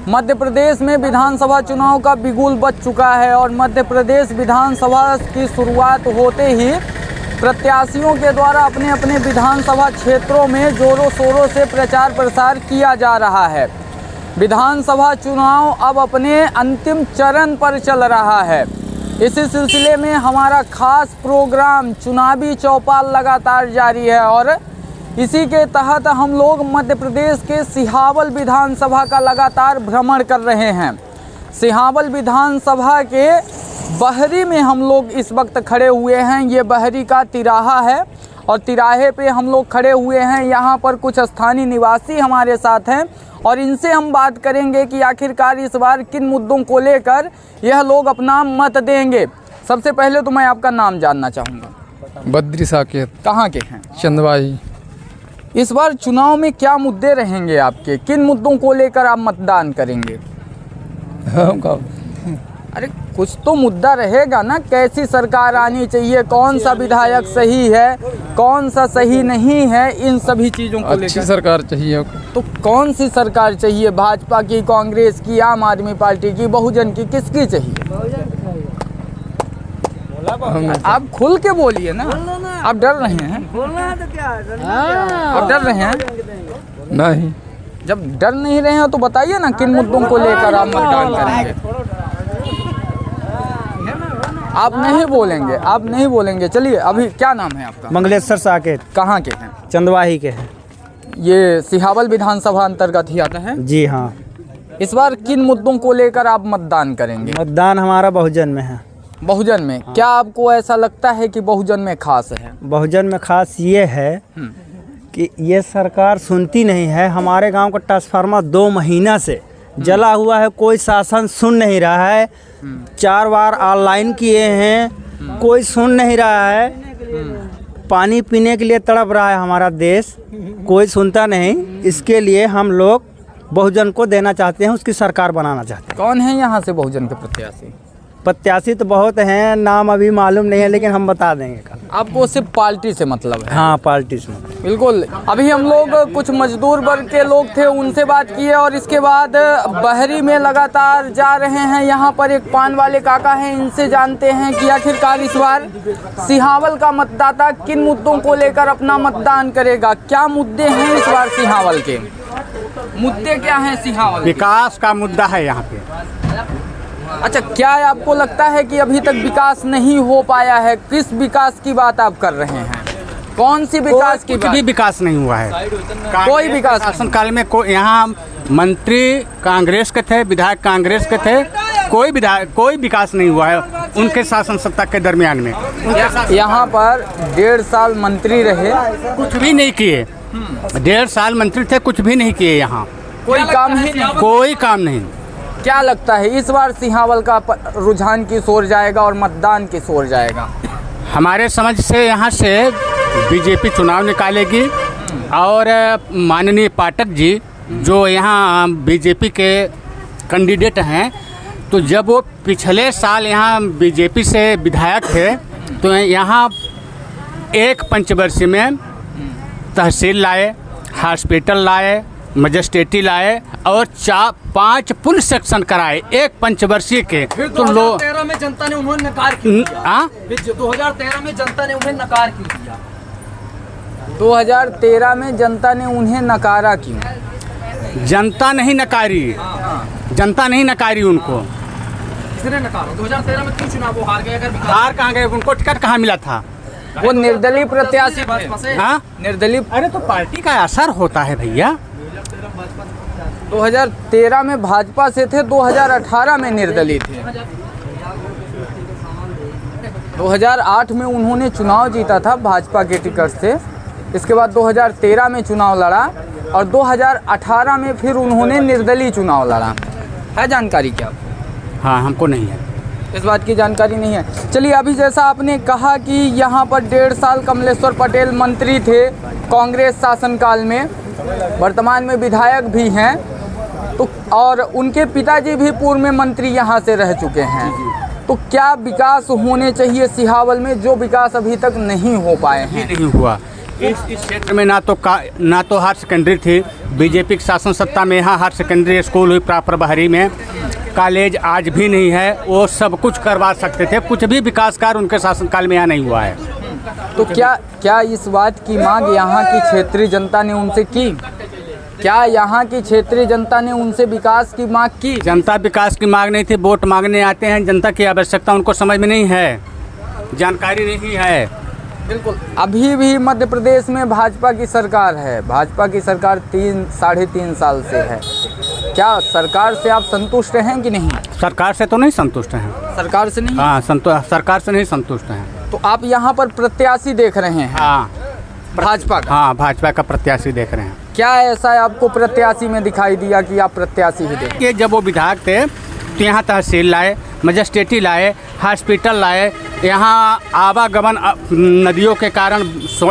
मध्य प्रदेश में विधानसभा चुनाव का बिगुल बज चुका है और मध्य प्रदेश विधानसभा की शुरुआत होते ही प्रत्याशियों के द्वारा अपने अपने विधानसभा क्षेत्रों में जोरों शोरों से प्रचार प्रसार किया जा रहा है। विधानसभा चुनाव अब अपने अंतिम चरण पर चल रहा है। इसी सिलसिले में हमारा खास प्रोग्राम चुनावी चौपाल लगातार जारी है और इसी के तहत हम लोग मध्य प्रदेश के सिहावल विधानसभा का लगातार भ्रमण कर रहे हैं। सिहावल विधानसभा के बहरी में हम लोग इस वक्त खड़े हुए हैं। ये बहरी का तिराहा है और तिराहे पे हम लोग खड़े हुए हैं। यहाँ पर कुछ स्थानीय निवासी हमारे साथ हैं और इनसे हम बात करेंगे कि आखिरकार इस बार किन मुद्दों को लेकर यह लोग अपना मत देंगे। सबसे पहले तो मैं आपका नाम जानना चाहूँगा। बद्री साकेत। कहाँ के हैं? चंदवाई। इस बार चुनाव में क्या मुद्दे रहेंगे आपके? किन मुद्दों को लेकर आप मतदान करेंगे? अरे कुछ तो मुद्दा रहेगा ना। कैसी सरकार आनी चाहिए, कौन सा विधायक सही है, कौन सा सही नहीं है, इन सभी चीज़ों को लेकर। अच्छी सरकार चाहिए। तो कौन सी सरकार चाहिए? भाजपा की, कांग्रेस की, आम आदमी पार्टी की, बहुजन की, किसकी चाहिए? आप खुल के बोलिए ना। आप डर रहे हैं? आप डर रहे हैं? नहीं। जब डर नहीं रहे हैं तो बताइए ना किन मुद्दों को लेकर आप मतदान करेंगे। आप नहीं बोलेंगे, आप नहीं बोलेंगे। चलिए, अभी क्या नाम है आपका? मंगलेश्वर साकेत। कहाँ के हैं? चंदवाही के हैं। ये सिहावल विधानसभा अंतर्गत ही आता है? जी हाँ। इस बार किन मुद्दों को लेकर आप मतदान करेंगे? मतदान हमारा बहुजन में है। बहुजन में? हाँ। क्या आपको ऐसा लगता है कि बहुजन में खास है? बहुजन में खास ये है कि ये सरकार सुनती नहीं है। हमारे गांव का ट्रांसफार्मर 2 महीना से जला हुआ है, कोई शासन सुन नहीं रहा है। 4 बार ऑनलाइन किए हैं, कोई सुन नहीं रहा है। पानी पीने के लिए तड़प रहा है हमारा देश, कोई सुनता नहीं। इसके लिए हम लोग बहुजन को देना चाहते हैं, उसकी सरकार बनाना चाहते हैं। कौन है यहाँ से बहुजन के प्रत्याशी? प्रत्याशी तो बहुत हैं, नाम अभी मालूम नहीं है, लेकिन हम बता देंगे कल। आपको सिर्फ पार्टी से मतलब है? हाँ, पार्टी से। बिल्कुल। अभी हम लोग कुछ मजदूर वर्ग के लोग थे, उनसे बात किए और इसके बाद बहरी में लगातार जा रहे हैं। यहाँ पर एक पान वाले काका हैं, इनसे जानते हैं कि आखिरकार इस बार सिहावल का मतदाता किन मुद्दों को लेकर अपना मतदान करेगा। क्या मुद्दे हैं इस बार सिहावल के? मुद्दे क्या हैं सिहावल? विकास का मुद्दा है यहाँ पे। अच्छा, क्या आपको लगता है कि अभी तक विकास नहीं हो पाया है? किस विकास की बात आप कर रहे हैं? कौन सी विकास की? कुछ भी विकास नहीं हुआ है। कोई विकास? शासन काल में यहाँ मंत्री कांग्रेस के थे, विधायक कांग्रेस के थे, कोई विकास नहीं हुआ है उनके शासन सत्ता के दरमियान में। यहाँ पर 1.5 साल मंत्री रहे, कुछ भी नहीं किए। 1.5 साल मंत्री थे, कुछ भी नहीं किए। यहाँ कोई काम ही नहीं। कोई काम नहीं। क्या लगता है इस बार सिहावल का रुझान किस ओर जाएगा और मतदान किस ओर जाएगा? हमारे समझ से यहाँ से बीजेपी चुनाव निकालेगी और माननीय पाठक जी जो यहाँ बीजेपी के कैंडिडेट हैं, तो जब वो पिछले साल यहाँ बीजेपी से विधायक थे तो यहाँ एक पंचवर्षीय में तहसील लाए, हॉस्पिटल लाए, मजिस्ट्रेटी लाए और 5 पुल सेक्शन कराए एक पंचवर्षीय के। तो 2013 में जनता ने उन्हें नकार किया। 2013 में जनता ने उन्हें नकार किया। 2013 में जनता ने उन्हें नकारा क्यों? जनता नहीं नकारी, जनता नहीं नकारी उनको। किसने नकारा? 2013 में क्यों चुनाव वो हार गए? अगर हार कहाँ गए? उनको टिकट कहाँ मिला था? वो निर्दलीय प्रत्याशी थे। हाँ, निर्दलीय। अरे तो पार्टी का असर होता है भैया। 2013 में भाजपा से थे, 2018 में निर्दलीय थे। 2008 में उन्होंने चुनाव जीता था भाजपा के टिकट से। इसके बाद 2013 में चुनाव लड़ा और 2018 में फिर उन्होंने निर्दलीय चुनाव लड़ा। है जानकारी क्या? हाँ, हमको नहीं है इस बात की जानकारी नहीं है। चलिए, अभी जैसा आपने कहा कि यहाँ पर 1.5 साल कमलेश्वर पटेल मंत्री थे कांग्रेस शासनकाल में, वर्तमान में विधायक भी हैं, तो और उनके पिताजी भी पूर्व में मंत्री यहाँ से रह चुके हैं। तो क्या विकास होने चाहिए सिहावल में, जो विकास अभी तक नहीं हो पाए हैं? नहीं हुआ। इस क्षेत्र में ना तो हायर सेकेंडरी थी। बीजेपी की शासन सत्ता में यहाँ हायर सेकेंडरी स्कूल हुई प्रॉपर बहरी में। कॉलेज आज भी नहीं है। वो सब कुछ करवा सकते थे, कुछ भी विकास कार्य उनके शासनकाल में यहाँ नहीं हुआ है। तो क्या इस बात की मांग यहाँ की क्षेत्रीय जनता ने उनसे की? क्या यहाँ की क्षेत्रीय जनता ने उनसे विकास की मांग की? जनता विकास की मांग नहीं थी, वोट मांगने आते हैं। जनता की आवश्यकता उनको समझ में नहीं है, जानकारी नहीं है। बिल्कुल। अभी भी मध्य प्रदेश में भाजपा की सरकार है। भाजपा की सरकार 3-3.5 साल से है। क्या सरकार से आप संतुष्ट हैं कि नहीं? सरकार से तो नहीं संतुष्ट हैं। सरकार से नहीं? हाँ, सरकार से नहीं संतुष्ट हैं। तो आप यहाँ पर प्रत्याशी देख रहे हैं? हाँ, भाजपा का? हाँ, भाजपा का प्रत्याशी देख रहे हैं। क्या ऐसा है आपको प्रत्याशी में दिखाई दिया कि आप प्रत्याशी ही देखें? कि जब वो विधायक थे तो यहाँ तहसील लाए, मजिस्ट्रेटी लाए, हॉस्पिटल लाए। यहाँ आवागमन नदियों के कारण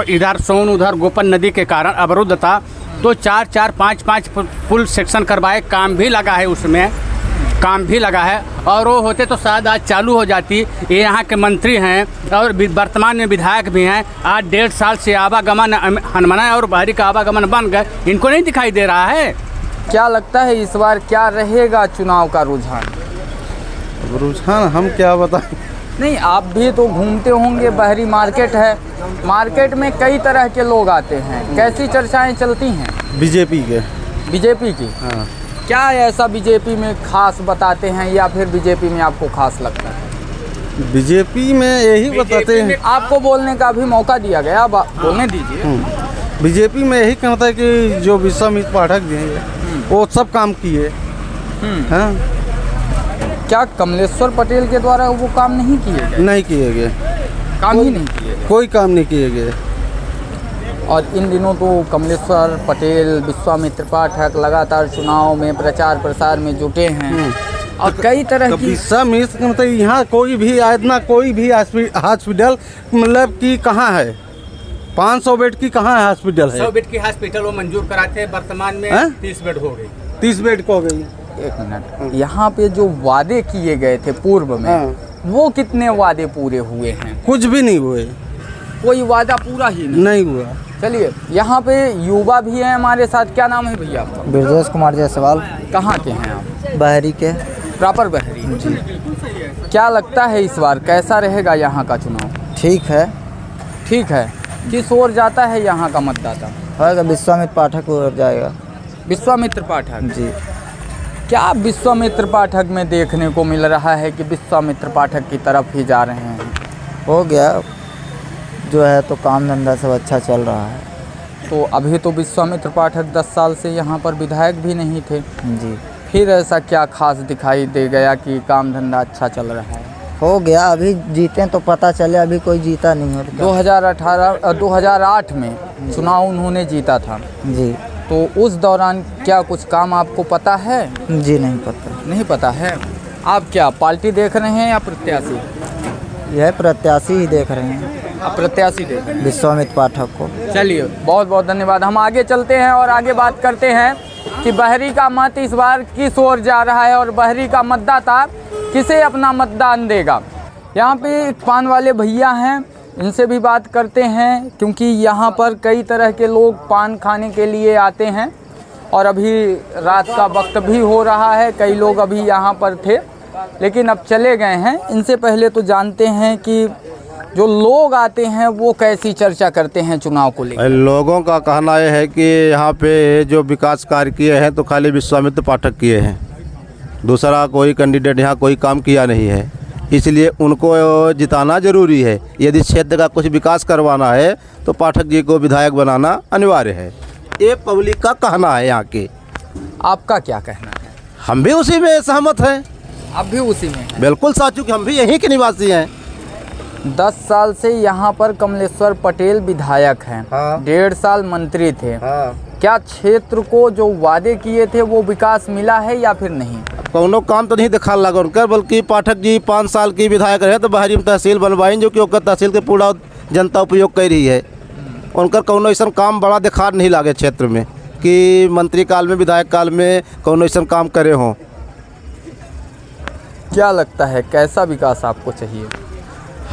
इधर सोन उधर गोपन नदी के कारण अवरुद्ध था, तो 4-4, 5-5 पुल सेक्शन करवाए। काम भी लगा है, उसमें काम भी लगा है। और वो होते तो शायद आज चालू हो जाती। ये यहाँ के मंत्री हैं और वर्तमान में विधायक भी हैं। आज 1.5 साल से आवागमन हनमना और बहरी का आवागमन बन गए, इनको नहीं दिखाई दे रहा है। क्या लगता है इस बार क्या रहेगा चुनाव का रुझान? रुझान हम क्या बताएं। नहीं, आप भी तो घूमते होंगे, बहरी मार्केट है, मार्केट में कई तरह के लोग आते हैं। कैसी चर्चाएं चलती हैं? बीजेपी के। बीजेपी की? हाँ। क्या ऐसा बीजेपी में खास बताते हैं या फिर बीजेपी में आपको खास लगता है? बीजेपी में यही बताते हैं। आपको बोलने का भी मौका दिया गया, अब बोलने दीजिए। बीजेपी में यही कहता है कि जो विश्वामित्र पाठक जी हैं वो सब काम किए। हाँ। क्या कमलेश्वर पटेल के द्वारा वो काम नहीं किए गए? नहीं किए गए, काम ही नहीं किए गए। कोई काम नहीं किए गए। और इन दिनों तो कमलेश्वर पटेल, विश्वामित्र पाठक लगातार चुनाव में प्रचार प्रसार में जुटे हैं और कई तरह की विश्वामित्र मतलब यहाँ कोई भी इतना कोई भी हॉस्पिटल मतलब कि कहाँ है? 500 बेड की कहाँ है हॉस्पिटल है? 100 बेड की हॉस्पिटल वो मंजूर कराते हैं, वर्तमान में 30 बेड हो गई। 30 बेड को हो गई। एक मिनट, यहाँ पे जो वादे किए गए थे पूर्व में, वो कितने वादे पूरे हुए हैं? कुछ भी नहीं हुए, कोई वादा पूरा ही नहीं हुआ। चलिए, यहाँ पे युवा भी हैं हमारे साथ। क्या नाम है भैया आपका? ब्रजेश कुमार जायसवाल। कहाँ के हैं आप? बहरी के। प्रॉपर बहरी जी। क्या लगता है इस बार कैसा रहेगा यहाँ का चुनाव? ठीक है। ठीक है। किस ओर जाता है यहाँ का मतदाता? होगा विश्वामित्र पाठक ओर जाएगा। विश्वामित्र पाठक जी। क्या विश्वामित्र पाठक में देखने को मिल रहा है कि विश्वामित्र पाठक की तरफ ही जा रहे हैं? हो गया जो है, तो काम धंधा सब अच्छा चल रहा है। तो अभी तो विश्वामित्र पाठक 10 साल से यहाँ पर विधायक भी नहीं थे जी। फिर ऐसा क्या खास दिखाई दे गया कि काम धंधा अच्छा चल रहा है? हो गया, अभी जीते तो पता चले, अभी कोई जीता नहीं है। 2008 में चुनाव उन्होंने जीता था जी। तो उस दौरान क्या कुछ काम आपको पता है? जी नहीं पता। नहीं पता है। आप क्या पार्टी देख रहे हैं या प्रत्याशी? यह प्रत्याशी ही देख रहे हैं। आप प्रत्याशी देख रहे हैं विश्वामित्र पाठक को। चलिए, बहुत बहुत धन्यवाद। हम आगे चलते हैं और आगे बात करते हैं कि बहरी का मत इस बार किस ओर जा रहा है और बहरी का मतदाता किसे अपना मतदान देगा। यहाँ पे एक पान वाले भैया हैं, इनसे भी बात करते हैं क्योंकि यहाँ पर कई तरह के लोग पान खाने के लिए आते हैं और अभी रात का वक्त भी हो रहा है। कई लोग अभी यहाँ पर थे लेकिन अब चले गए हैं। इनसे पहले तो जानते हैं कि जो लोग आते हैं वो कैसी चर्चा करते हैं चुनाव को लेकर। लोगों का कहना यह है कि यहाँ पे जो विकास कार्य किए हैं तो खाली विश्वामित्र पाठक किए हैं, दूसरा कोई कैंडिडेट यहाँ कोई काम किया नहीं है, इसलिए उनको जिताना जरूरी है। यदि क्षेत्र का कुछ विकास करवाना है तो पाठक जी को विधायक बनाना अनिवार्य है। ये पब्लिक का कहना है यहाँ के। आपका क्या कहना है? हम भी उसी में सहमत हैं। आप भी उसी में हैं? बिल्कुल साचू कि हम भी यहीं के निवासी हैं। 10 साल से यहाँ पर कमलेश्वर पटेल विधायक हैं। हाँ। 1.5 साल मंत्री थे। हाँ। क्या क्षेत्र को जो वादे किए थे वो विकास मिला है या फिर नहीं? कोनो काम तो नहीं दिखा लगा उनका, बल्कि पाठक जी 5 साल की विधायक रहे तो बहरी में तहसील बनवाई जो कि उनका तहसील के पूरा जनता उपयोग कर रही है। उनका कोनो ऐसा काम बड़ा दिखा नहीं लगे क्षेत्र में कि मंत्री काल में विधायक काल में कोनो ऐसा काम करे हों। क्या लगता है कैसा विकास आपको चाहिए?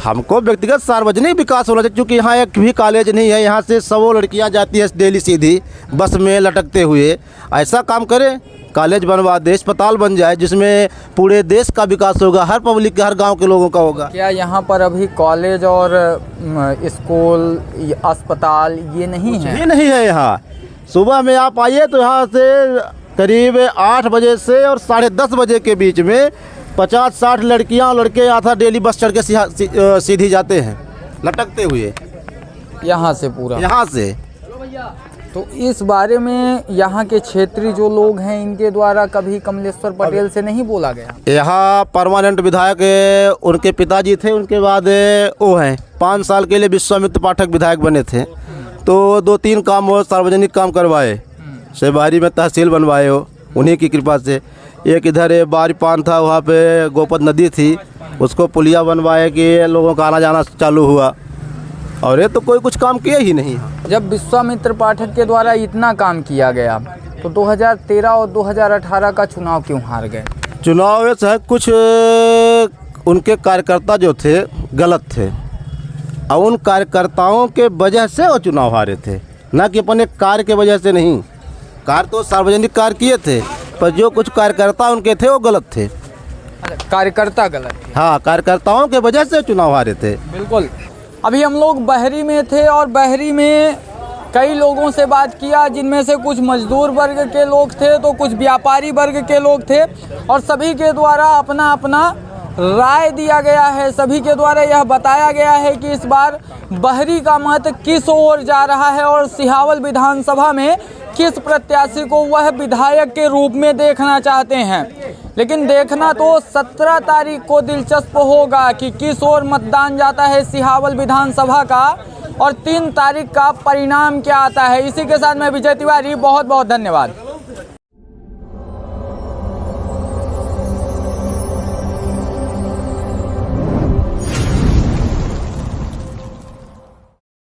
हमको व्यक्तिगत सार्वजनिक विकास होना चाहिए, क्योंकि यहाँ एक भी कॉलेज नहीं है। यहाँ से 100 लड़कियाँ जाती है डेली सीधी बस में लटकते हुए। ऐसा काम करें, कॉलेज बनवा दे, अस्पताल बन जाए, जिसमें पूरे देश का विकास होगा, हर पब्लिक के, हर गांव के लोगों का होगा। क्या यहाँ पर अभी कॉलेज और स्कूल, अस्पताल ये नहीं है? ये नहीं है यहाँ। सुबह में आप आइए तो यहाँ से करीब 8 बजे से और 10:30 बजे के बीच में 50-60 लड़कियाँ और लड़के यहाँ था डेली बस चढ़ के सीधी जाते हैं लटकते हुए यहाँ से पूरा यहाँ से। तो इस बारे में यहाँ के क्षेत्रीय जो लोग हैं इनके द्वारा कभी कमलेश्वर पटेल से नहीं बोला गया? यहाँ परमानेंट विधायक उनके पिताजी थे, उनके बाद वो हैं 5 साल के लिए विश्वामित्र पाठक विधायक बने थे, तो 2-3 काम वो सार्वजनिक काम करवाए। सेबारी में तहसील बनवाए हो उन्हीं की कृपा से। एक इधर बारीपान था, वहाँ पे गोपद नदी थी, उसको पुलिया बनवाए कि लोगों का आना जाना चालू हुआ। और ये तो कोई कुछ काम किए ही नहीं। जब विश्वामित्र पाठक के द्वारा इतना काम किया गया तो 2013 और 2018 का चुनाव क्यों हार गए? चुनाव में चाहे कुछ उनके कार्यकर्ता जो थे गलत थे, और उन कार्यकर्ताओं के वजह से वो चुनाव हारे थे, ना कि अपने कार्य के वजह से नहीं। कार्य तो सार्वजनिक कार्य किए थे, पर जो कुछ कार्यकर्ता उनके थे वो गलत थे। कार्यकर्ता गलत थे? हाँ, कार्यकर्ताओं के वजह से चुनाव हारे थे। बिल्कुल। अभी हम लोग बहरी में थे और बहरी में कई लोगों से बात किया, जिनमें से कुछ मजदूर वर्ग के लोग थे तो कुछ व्यापारी वर्ग के लोग थे, और सभी के द्वारा अपना अपना राय दिया गया है। सभी के द्वारा यह बताया गया है कि इस बार बहरी का मत किस ओर जा रहा है और सिहावल विधानसभा में किस प्रत्याशी को वह विधायक के रूप में देखना चाहते हैं। लेकिन देखना तो 17 तारीख को दिलचस्प होगा कि किस ओर मतदान जाता है सिहावल विधानसभा का, और 3 तारीख का परिणाम क्या आता है। इसी के साथ मैं विजय तिवारी, बहुत बहुत धन्यवाद।